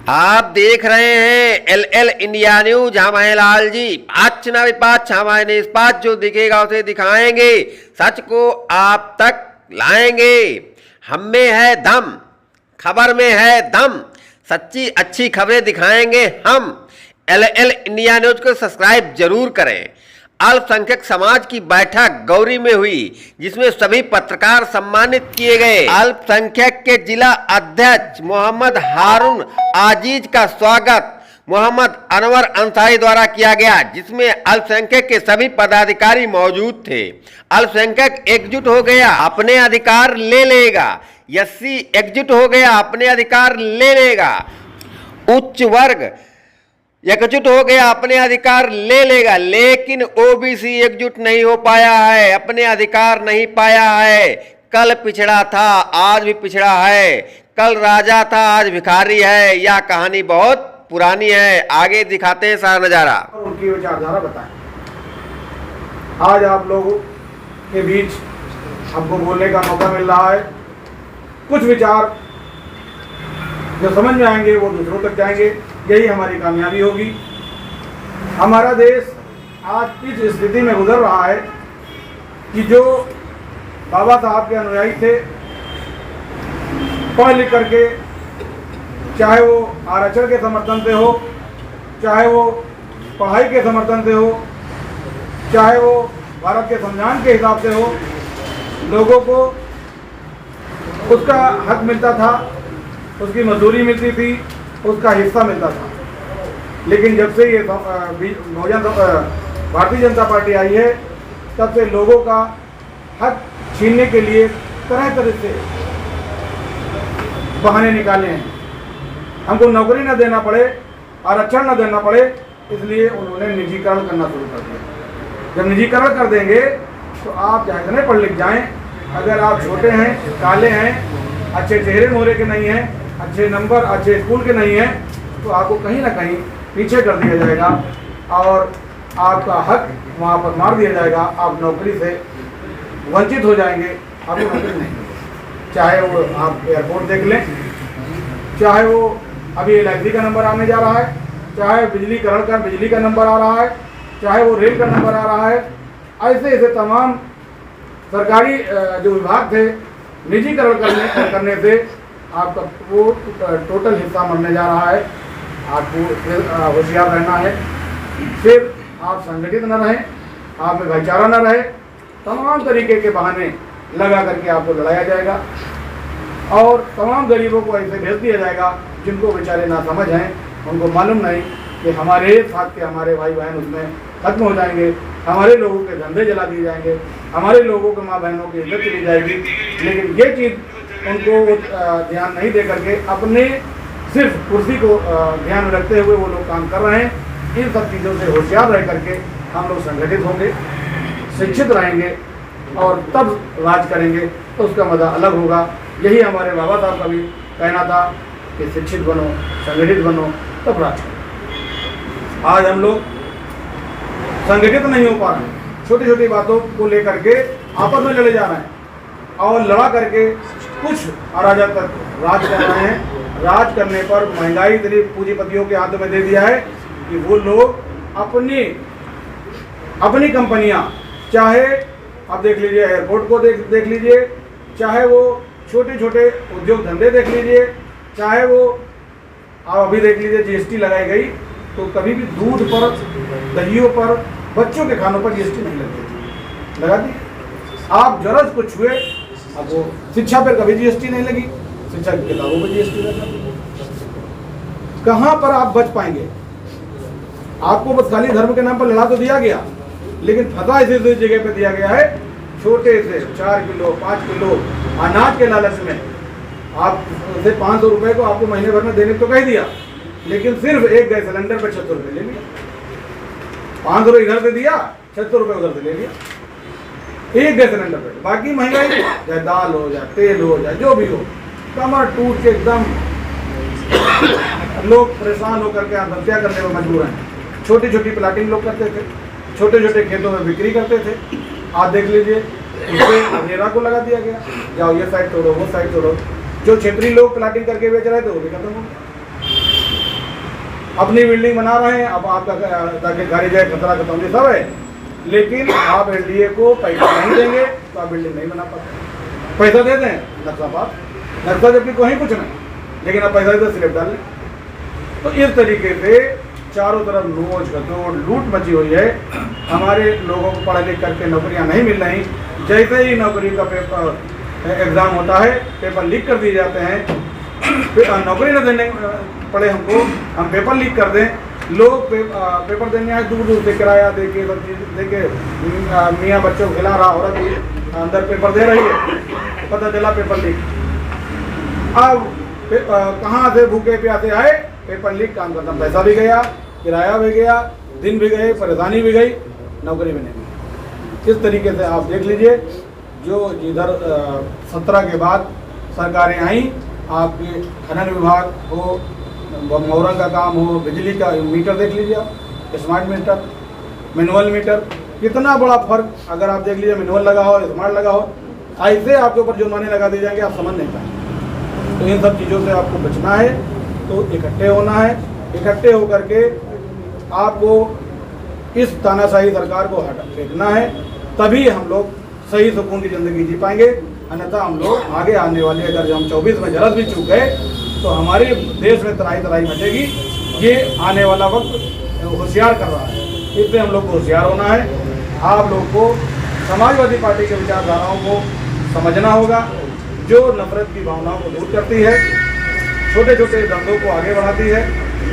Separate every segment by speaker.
Speaker 1: आप देख रहे हैं एल इंडिया न्यूज। हम हैं लाल जी। आज चुनावी पाँच हमारे निष्पक्ष जो दिखेगा उसे दिखाएंगे, सच को आप तक लाएंगे। हम में है दम, खबर में है दम, सच्ची अच्छी खबरें दिखाएंगे हम। एल इंडिया न्यूज को सब्सक्राइब जरूर करें। अल्पसंख्यक समाज की बैठक गौरी में हुई, जिसमें सभी पत्रकार सम्मानित किए गए। अल्पसंख्यक के जिला अध्यक्ष मोहम्मद हारून आजीज का स्वागत मोहम्मद अनवर अंसारी द्वारा किया गया, जिसमें अल्पसंख्यक के सभी पदाधिकारी मौजूद थे। अल्पसंख्यक एकजुट हो गया, अपने अधिकार ले लेगा। एससी एकजुट हो गया, अपने अधिकार ले लेगा। उच्च वर्ग एकजुट हो गया, अपने अधिकार ले लेगा। लेकिन ओबीसी एकजुट नहीं हो पाया है, अपने अधिकार नहीं पाया है। कल पिछड़ा था, आज भी पिछड़ा है। कल राजा था, आज भिखारी है। यह कहानी बहुत पुरानी है। आगे दिखाते हैं सारा नजारा।
Speaker 2: उनकी विचारधारा बताएं। आज आप लोगों के बीच हमको बोलने का मौका मिल रहा है। कुछ विचार जो समझ में आएंगे वो दूसरों तक जाएंगे, यही हमारी कामयाबी होगी। हमारा देश आज इस स्थिति में गुजर रहा है कि जो बाबा साहब के अनुयायी थे, पढ़ लिख करके, चाहे वो आरक्षण के समर्थन से हो, चाहे वो पढ़ाई के समर्थन से हो, चाहे वो भारत के संविधान के हिसाब से हो, लोगों को उसका हक मिलता था, उसकी मजदूरी मिलती थी, उसका हिस्सा मिलता था। लेकिन जब से ये भारतीय जनता पार्टी आई है, तब से लोगों का हक छीनने के लिए तरह तरह से बहाने निकाले हैं। हमको नौकरी न देना पड़े, आरक्षण न देना पड़े, इसलिए उन्होंने निजीकरण करना शुरू कर दिया। जब निजीकरण कर देंगे तो आप चाहे इतने पढ़ लिख जाएं, अगर आप छोटे हैं, काले हैं, अच्छे चेहरे मोहरे के नहीं हैं, अच्छे नंबर अच्छे स्कूल के नहीं हैं, तो आपको कहीं ना कहीं पीछे कर दिया जाएगा और आपका हक वहाँ पर मार दिया जाएगा। आप नौकरी से वंचित हो जाएंगे, आपको नौकरी नहीं मिलेगी। चाहे वो आप एयरपोर्ट देख लें, चाहे वो अभी LIC का नंबर आने जा रहा है, चाहे बिजलीकरण का बिजली का नंबर आ रहा है, चाहे वो रेल का नंबर आ रहा है। ऐसे ऐसे तमाम सरकारी जो विभाग थे, निजीकरण करने से आपका वो टोटल हिस्सा मरने जा रहा है। आपको होशियार रहना है। फिर आप संगठित न रहें, आप में भाईचारा न रहे, तमाम तरीके के बहाने लगा करके आपको लड़ाया जाएगा और तमाम गरीबों को ऐसे भेज दिया जाएगा जिनको बेचारे ना समझ हैं, उनको मालूम नहीं कि हमारे साथ के हमारे भाई बहन उसमें खत्म हो जाएंगे, हमारे लोगों के धंधे जला दिए जाएंगे, हमारे लोगों के माँ बहनों की इज्जत चली जाएगी। लेकिन ये चीज़ उनको ध्यान नहीं दे करके अपने सिर्फ कुर्सी को ध्यान में रखते हुए वो लोग काम कर रहे हैं। इन सब चीज़ों से होशियार रह करके हम लोग संगठित होंगे, शिक्षित रहेंगे और तब राज करेंगे, तो उसका मज़ा अलग होगा। यही हमारे बाबा साहब का भी कहना था कि शिक्षित बनो, संगठित बनो, तब राज करो। आज हम लोग संगठित नहीं हो पा रहे हैं, छोटी छोटी बातों को लेकर के आपस में लड़े जा रहे हैं और लड़ा करके कुछ अराजक तक राज कर रहे हैं। राज करने पर महंगाई इतनी पूंजीपतियों के हाथों में दे दिया है कि वो लोग अपनी कंपनियां, चाहे आप देख लीजिए एयरपोर्ट को देख लीजिए, चाहे वो छोटे छोटे उद्योग धंधे देख लीजिए, चाहे वो आप अभी देख लीजिए GST लगाई गई, तो कभी भी दूध पर, दहियों पर, बच्चों के खानों पर GST नहीं लगती थी, लगा दी। आप जरा कुछ हुए, अब वो शिक्षा पर कभी GST नहीं लगी, शिक्षा की किताबों पर GST लगा। कहाँ पर आप बच पाएंगे? आपको बस खाली धर्म के नाम पर लड़ा तो दिया गया, लेकिन फंसा इसी जगह पे दिया गया है। छोटे से 4 किलो 5 किलो अनाज के लालच में आप उसे 500 रुपए को आपको महीने भर में देने को कह दिया, लेकिन सिर्फ एक गैस सिलेंडर पर 600 रुपये ले लिया। 500 रुपये इधर से दिया, 600 रुपये उधर से ले लिया, एक गैस सिलेंडर पे। बाकी महंगाई, चाहे दाल हो, चाहे तेल हो, चाहे जो भी हो, कमर टूट के एकदम लोग परेशान होकर के आत्महत्या करने में मजबूर हैं। छोटी छोटी प्लाटिंग लोग करते थे, छोटे छोटे खेतों में बिक्री करते थे। आप देख लीजिए, उससे अंधेरा को लगा दिया गया, जाओ ये साइड तोड़ो, वो साइड तोड़ो। जो क्षेत्रीय लोग प्लाटिंग करके बेच रहे थे वो भी खत्म हो गए। अपनी बिल्डिंग बना रहे हैं, अब आपका ताकि घर जाए खतरा खतौनी सब है, लेकिन आप एलडीए को पैसा नहीं देंगे तो आप बिल्डिंग नहीं बना पाते। पैसा दे दें नक्शा पास, नक्शा जबकि कोई कुछ नहीं, लेकिन आप पैसा दे स्लिप डाल लें। तो इस तरीके से चारों तरफ नोच खतोड़ लूट मची हुई है। हमारे लोगों को पढ़ लिख करके नौकरियां नहीं मिल रही। जैसे ही नौकरी का पेपर एग्ज़ाम होता है, पेपर लीक कर दिए जाते हैं, नौकरी न देने पड़े हमको, हम पेपर लीक कर दें। लोग पेपर देने आए दूर दूर से, किराया दे के सब चीज़ दे के, मियाँ बच्चों को खिला रहा, औरत अंदर पेपर दे रही है, पता चला पेपर लीक। अब कहाँ से भूखे प्यासे आए, पेपर लीक, काम करना, पैसा भी गया, किराया भी गया, दिन भी गए, परेशानी भी गई, नौकरी भी नहीं मिली। इस तरीके से आप देख लीजिए, जो जिधर 17 के बाद सरकारें आई, आपके खनन विभाग हो, मोहरंग का काम हो, बिजली का मीटर देख लीजिए आप, स्मार्ट मीटर, मैनुअल मीटर, कितना बड़ा फर्क। अगर आप देख लीजिए मैनुअल लगा हो, स्मार्ट लगा हो, ऐसे आपके ऊपर जुर्माने लगा दिए जाएंगे, आप समझ नहीं पाएंगे। तो इन सब चीज़ों से आपको बचना है, तो इकट्ठे होना है। इकट्ठे होकर के आपको इस तानाशाही सरकार को हटा फेंकना है, तभी हम लोग सही सुकून की ज़िंदगी जी पाएंगे। अन्यथा हम लोग आगे आने वाले, अगर हम 24 में जरा भी चूक गए तो हमारे देश में तराई तराई मचेगी। ये आने वाला वक्त होशियार कर रहा है, इससे हम लोग को होशियार होना है। आप लोग को समाजवादी पार्टी के विचारधाराओं को समझना होगा, जो नफरत की भावनाओं को दूर करती है, छोटे छोटे धंधों को आगे बढ़ाती है,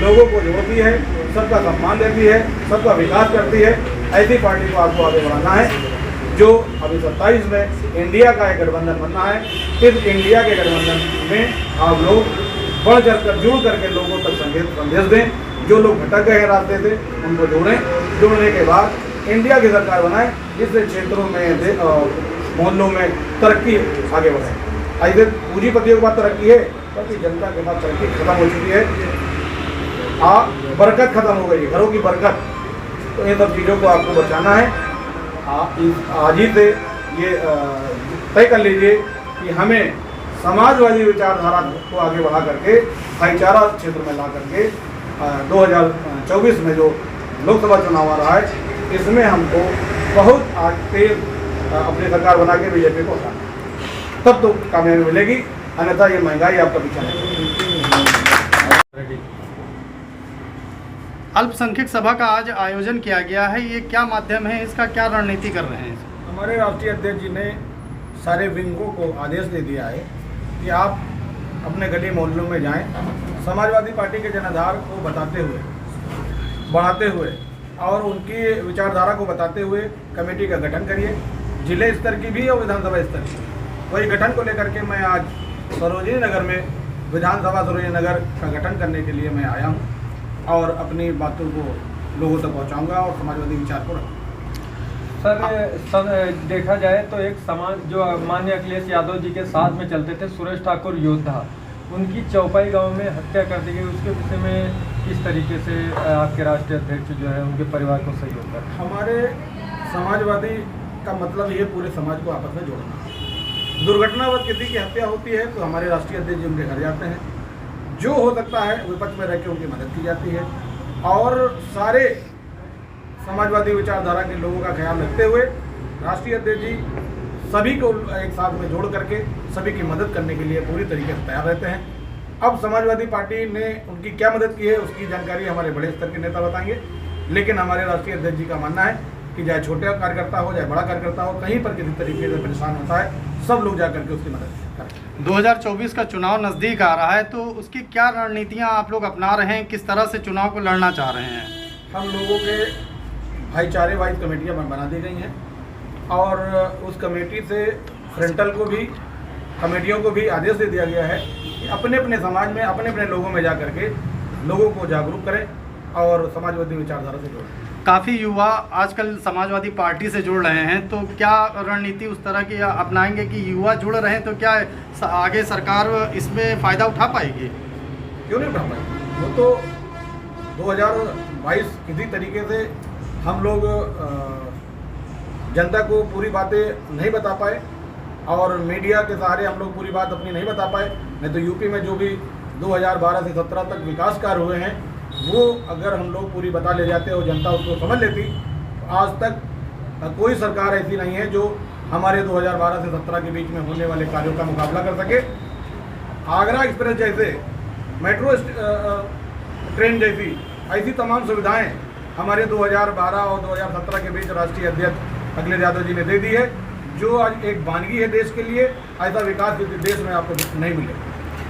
Speaker 2: लोगों को जोड़ती है, सबका सम्मान देती है, सबका विकास करती है। ऐसी पार्टी को आपको आगे बढ़ाना है। जो अभी 27 में इंडिया का एक गठबंधन बनना है, इस इंडिया के गठबंधन में आप लोग बढ़ चढ़ कर जुड़ करके लोगों तक संदेश दें। जो लोग भटक गए हैं रास्ते से, उनको जोड़ें। जोड़ने के बाद इंडिया की सरकार बनाएं, जिससे क्षेत्रों में मोहल्लों में तरक्की आगे बढ़े। ऐसे पूंजीपतियों के पास तरक्की है, क्योंकि जनता के पास तरक्की खत्म हो चुकी है, बरकत खत्म हो गई, घरों की बरकत। तो इन सब चीज़ों को आपको बचाना है। आज ही से ये तय कर लीजिए कि हमें समाजवादी विचारधारा को आगे बढ़ा करके भाईचारा क्षेत्र में ला करके 2024 में जो लोकसभा चुनाव आ रहा है, इसमें हमको बहुत आज तेज अपनी सरकार बना के बीजेपी को हटाना है, तब तो कामयाबी मिलेगी। अन्यथा ये महंगाई आपका पीछा नहीं।
Speaker 3: अल्पसंख्यक सभा का आज आयोजन किया गया है, ये क्या माध्यम है, इसका क्या रणनीति कर रहे हैं?
Speaker 2: हमारे राष्ट्रीय अध्यक्ष जी ने सारे विंगों को आदेश दे दिया है कि आप अपने गली मोहल्लों में जाएं, समाजवादी पार्टी के जनाधार को बताते हुए, बढ़ाते हुए और उनकी विचारधारा को बताते हुए कमेटी का गठन करिए, जिले स्तर की भी और विधानसभा स्तर की। वही गठन को लेकर के मैं आज सरोजिनी नगर में विधानसभा सरोजिनी नगर का गठन करने के लिए मैं आया हूँ और अपनी बातों को लोगों तक पहुँचाऊँगा और समाजवादी विचार को रखूँगा।
Speaker 4: सर देखा जाए तो एक समाज जो माननीय अखिलेश यादव जी के साथ में चलते थे, सुरेश ठाकुर योद्धा, उनकी चौपाई गांव में हत्या कर दी गई। उसके विषय में किस तरीके से आपके राष्ट्रीय अध्यक्ष जो है उनके परिवार को सहयोग कर?
Speaker 2: हमारे समाजवादी का मतलब ये पूरे समाज को आपस में जोड़ना। दुर्घटनावश किसी की हत्या होती है तो हमारे राष्ट्रीय अध्यक्ष जी उनके घर जाते हैं, जो हो सकता है विपक्ष में रह के उनकी मदद की जाती है और सारे समाजवादी विचारधारा के लोगों का ख्याल रखते हुए राष्ट्रीय अध्यक्ष जी सभी को एक साथ में जोड़ करके सभी की मदद करने के लिए पूरी तरीके से तैयार रहते हैं। अब समाजवादी पार्टी ने उनकी क्या मदद की है उसकी जानकारी हमारे बड़े स्तर के नेता बताएंगे, लेकिन हमारे राष्ट्रीय अध्यक्ष जी का मानना है कि चाहे छोटा कार्यकर्ता हो चाहे बड़ा कार्यकर्ता हो, कहीं पर किसी तरीके से परेशान होता है, सब लोग जा करके उसकी मदद करें।
Speaker 3: 2024 का चुनाव नज़दीक आ रहा है, तो उसकी क्या रणनीतियाँ आप लोग अपना रहे हैं, किस तरह से चुनाव को लड़ना चाह रहे हैं? हम
Speaker 2: लोगों के भाईचारे वाइज कमेटियाँ बना दी गई हैं और उस कमेटी से फ्रंटल को भी, कमेटियों को भी आदेश दे दिया गया है कि अपने अपने समाज में अपने अपने लोगों में जा करके लोगों को जागरूक करें और समाजवादी विचारधारा से जोड़ें।
Speaker 3: काफ़ी युवा आजकल समाजवादी पार्टी से जुड़ रहे हैं, तो क्या रणनीति उस तरह की अपनाएंगे कि युवा जुड़ रहे हैं, तो क्या आगे सरकार इसमें फ़ायदा उठा पाएगी?
Speaker 2: क्यों नहीं उठा पाएगी? वो तो 2022 किसी तरीके से हम लोग जनता को पूरी बातें नहीं बता पाए और मीडिया के सहारे हम लोग पूरी बात अपनी नहीं बता पाए। नहीं तो यूपी में जो भी 2012 से 17 तक विकास कार्य हुए हैं वो अगर हम लोग पूरी बता ले जाते और जनता उसको समझ लेती, तो आज तक कोई सरकार ऐसी नहीं है जो हमारे 2012 से 17 के बीच में होने वाले कार्यों का मुकाबला कर सके। आगरा एक्सप्रेस जैसे, मेट्रो ट्रेन जैसी ऐसी तमाम सुविधाएं हमारे 2012 और 2017 के बीच राष्ट्रीय अध्यक्ष अखिलेश यादव जी ने दे दी है, जो आज एक वानगी है देश के लिए। ऐसा विकास देश में आपको नहीं मिलेगा।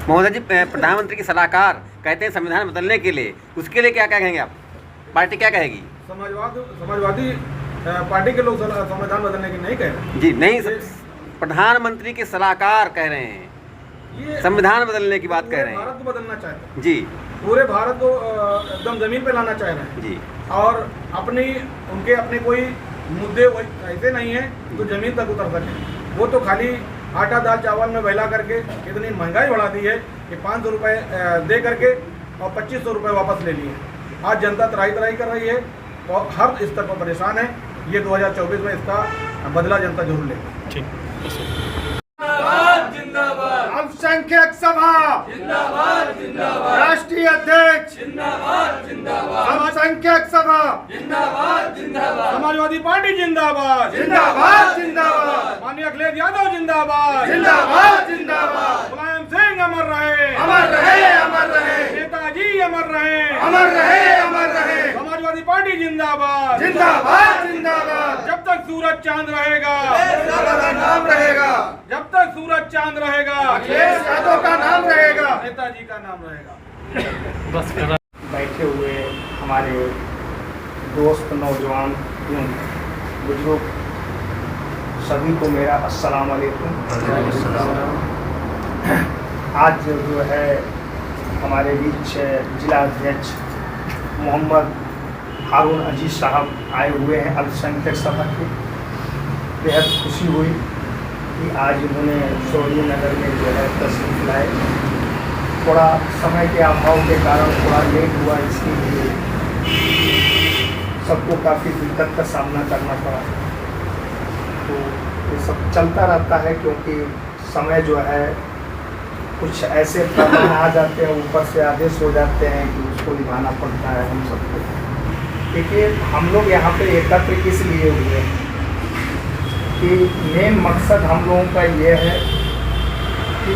Speaker 1: महोदय जी, प्रधानमंत्री के सलाहकार कहते हैं संविधान बदलने के लिए, उसके लिए क्या कहेंगे आप? पार्टी क्या कहेगी?
Speaker 2: समाजवादी पार्टी के लोग संविधान बदलने की नहीं कह रहे
Speaker 1: जी, नहीं, प्रधानमंत्री के सलाहकार कह रहे हैं
Speaker 2: ये
Speaker 1: संविधान बदलने की बात कह रहे
Speaker 2: भारत
Speaker 1: हैं
Speaker 2: को बदलना चाहते हैं,
Speaker 1: जी
Speaker 2: पूरे भारत को एकदम जमीन पे लाना चाह रहे हैं
Speaker 1: जी।
Speaker 2: और उनके अपने कोई मुद्दे ऐसे नहीं हैं तो जमीन तक उतर सके। वो तो खाली आटा दाल चावल में बहला करके इतनी महंगाई बढ़ा दी है कि 500 रुपये दे करके और 2500 रुपये वापस ले लिए। आज जनता त्राही कर रही है और हर स्तर पर परेशान है। ये 2024 में इसका बदला जनता जरूर लेगी।
Speaker 3: अल्पसंख्यक सभा जिंदाबाद, राष्ट्रीय अध्यक्ष जिंदाबाद, अल्पसंख्यक सभा जिंदाबाद,
Speaker 2: समाजवादी पार्टी जिंदाबाद,
Speaker 3: जिंदाबाद,
Speaker 2: माननीय अखिलेश यादव जिंदाबाद,
Speaker 3: जिंदाबाद,
Speaker 2: मुलायम सिंह अमर रहे, नेताजी अमर रहे, समाजवादी पार्टी जिंदाबाद, जब तक सूरज चांद रहेगा,
Speaker 3: नाम रहेगा,
Speaker 2: जब तक सूरज चांद रहेगा,
Speaker 3: अखिलेश यादव का नाम रहेगा,
Speaker 2: नेताजी का नाम रहेगा।
Speaker 5: बैठे हुए हमारे दोस्त, नौजवान, बुजुर्ग सभी को मेरा अस्सलाम वालेकुम। आज जो है हमारे बीच जिला अध्यक्ष मोहम्मद हारून अजीज साहब आए हुए हैं अल्पसंख्यक सभा के। बेहद खुशी हुई कि आज उन्होंने शौरी नगर में जो है तशरीफ लाए। थोड़ा समय के अभाव के कारण थोड़ा लेट हुआ, इसके लिए सबको काफ़ी दिक्कत का सामना करना पड़ा। तो ये सब चलता रहता है क्योंकि समय जो है कुछ ऐसे प्रमाण आ जाते हैं, ऊपर से आदेश हो जाते हैं कि उसको निभाना पड़ता है हम सबको। देखिए, हम लोग यहाँ पे एकत्र इसलिए हुए हैं कि मेन मकसद हम लोगों का ये है कि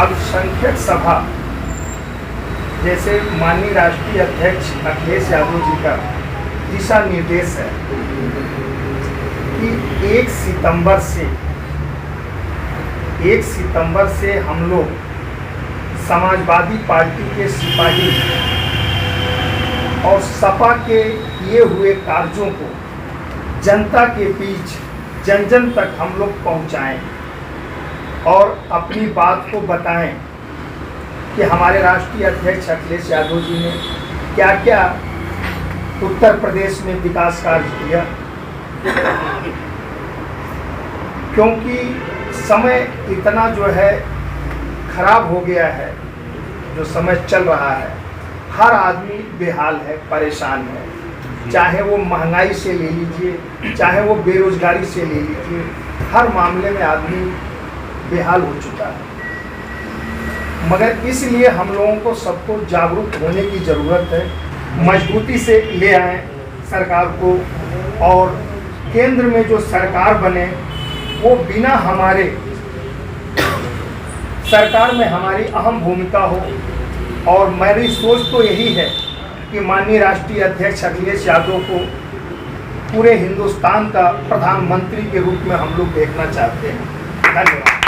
Speaker 5: अल्पसंख्यक सभा जैसे माननीय राष्ट्रीय अध्यक्ष अखिलेश यादव जी का दिशा निर्देश है कि 1 सितंबर से हम लोग समाजवादी पार्टी के सिपाही और सपा के किए हुए कार्यों को जनता के बीच जन जन तक हम लोग पहुंचाएं और अपनी बात को बताएं कि हमारे राष्ट्रीय अध्यक्ष अखिलेश यादव जी ने क्या क्या उत्तर प्रदेश में विकास कार्य किया। क्योंकि समय इतना जो है खराब हो गया है, जो समय चल रहा है, हर आदमी बेहाल है, परेशान है। चाहे वो महंगाई से ले लीजिए, चाहे वो बेरोजगारी से ले लीजिए, हर मामले में आदमी बेहाल हो चुका है। मगर इसलिए हम लोगों को सबको जागरूक होने की ज़रूरत है। मजबूती से ले आएं सरकार को, और केंद्र में जो सरकार बने वो बिना हमारे सरकार में हमारी अहम भूमिका हो। और मेरी सोच तो यही है कि माननीय राष्ट्रीय अध्यक्ष अखिलेश यादव को पूरे हिंदुस्तान का प्रधानमंत्री के रूप में हम लोग देखना चाहते हैं। धन्यवाद।